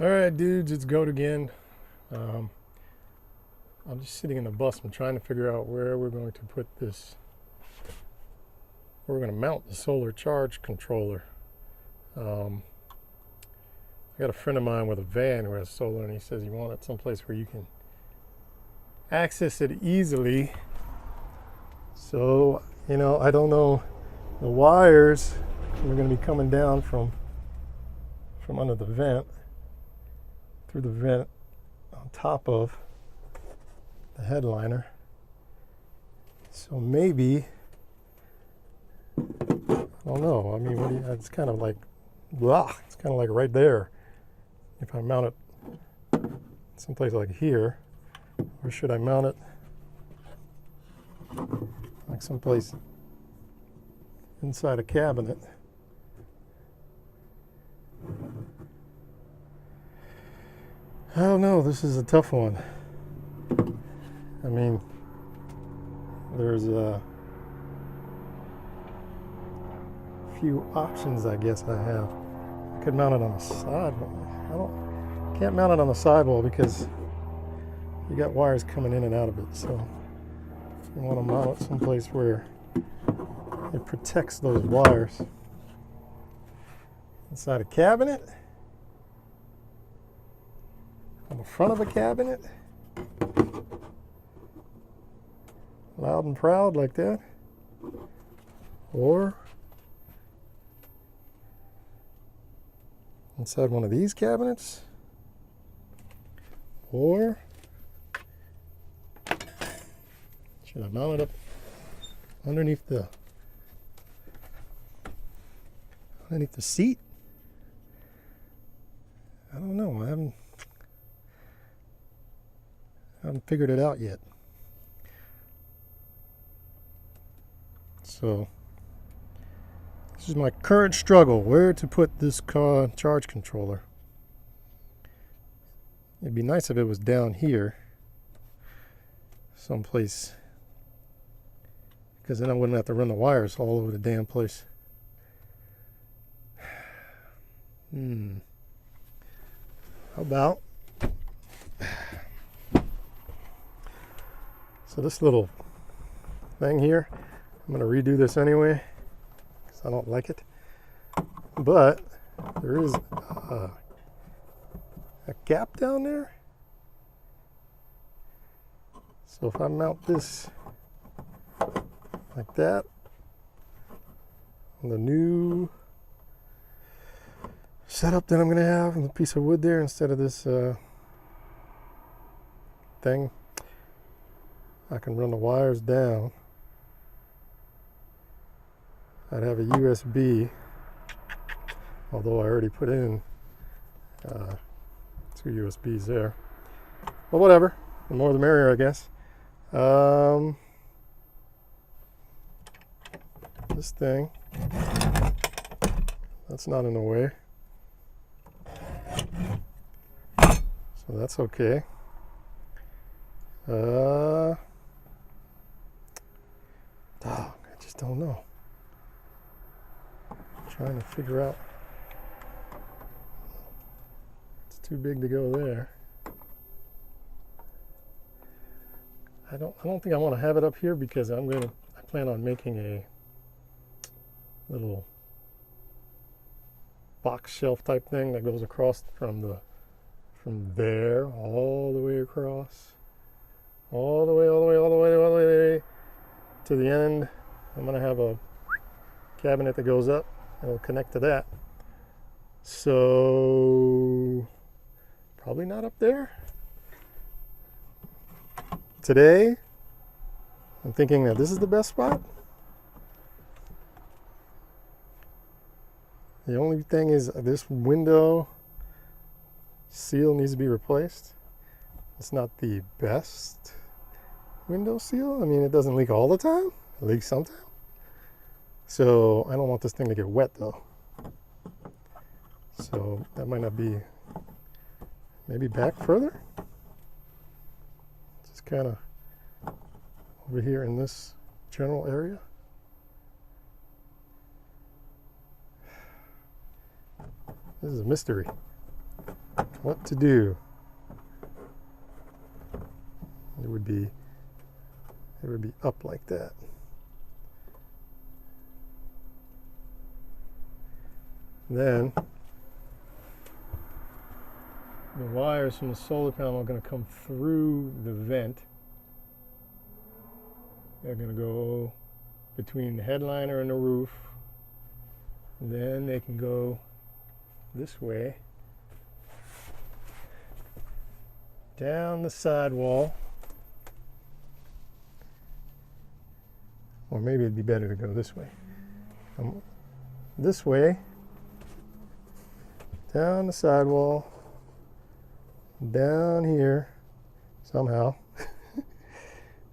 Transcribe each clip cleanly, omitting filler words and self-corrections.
All right, dudes, it's Goat again. I'm just sitting in the bus. I'm trying to figure out where we're going to put this, where we're going to mount the solar charge controller. I got a friend of mine with a van who has solar, and he says he wanted someplace where you can access it easily. So, I don't know. The wires are going to be coming down from under the vent, through the vent on top of the headliner. So maybe, I don't know. I mean, it's kind of like, it's kind of like right there. If I mount it someplace like here, or should I mount it like someplace inside a cabinet? I don't know. This is a tough one. I mean, there's a few options I guess I have. I could mount it on the sidewall. Can't mount it on the sidewall because you got wires coming in and out of it. So you want to mount it someplace where it protects those wires. Inside a cabinet, on the front of a cabinet, loud and proud like that, or inside one of these cabinets, or should I mount it up underneath the seat? I don't know. I haven't figured it out yet. So this is my current struggle, where to put this car charge controller. It'd be nice if it was down here someplace, because then I wouldn't have to run the wires all over the damn place. How about, so this little thing here, I'm going to redo this anyway because I don't like it, but there is a gap down there. So if I mount this like that on the new setup that I'm going to have, and a piece of wood there instead of this thing, I can run the wires down. I'd have a USB, although I already put in 2 USBs there. But whatever, the more the merrier, I guess. This thing, that's not in the way, so that's okay. I just don't know. I'm trying to figure out. It's too big to go there. I don't think I want to have it up here because I plan on making a little box shelf type thing that goes across from there all the way across, all the way to the end. I'm going to have a cabinet that goes up and it'll connect to that. So probably not up there. Today, I'm thinking that this is the best spot. The only thing is this window seal needs to be replaced. It's not the best window seal. I mean, it doesn't leak all the time. It leaks sometimes. So I don't want this thing to get wet though. So that might not be, maybe back further. Just kind of over here in this general area. This is a mystery. what to do. It would be up like that. Then the wires from the solar panel are going to come through the vent. They're going to go between the headliner and the roof. And then they can go this way down the sidewall. Or maybe it'd be better to go this way. This way, down the sidewall, down here, somehow,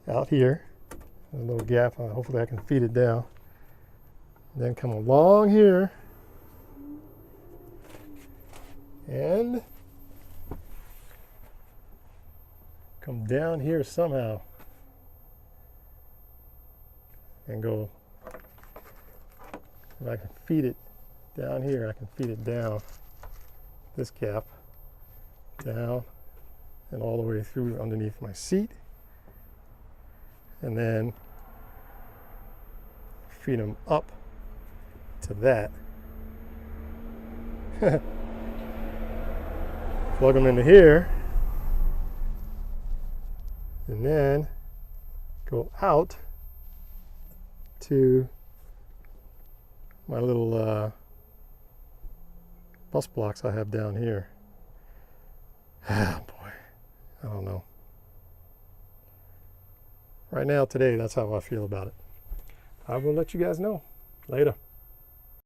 out here, a little gap, hopefully I can feed it down. Then come along here, and come down here somehow, and go, if I can feed it down here, I can feed it down this gap, down and all the way through underneath my seat, and then feed them up to that. Plug them into here, and then go out to my little bus blocks I have down here. Ah, boy, I don't know. Right now, today, that's how I feel about it. I will let you guys know later.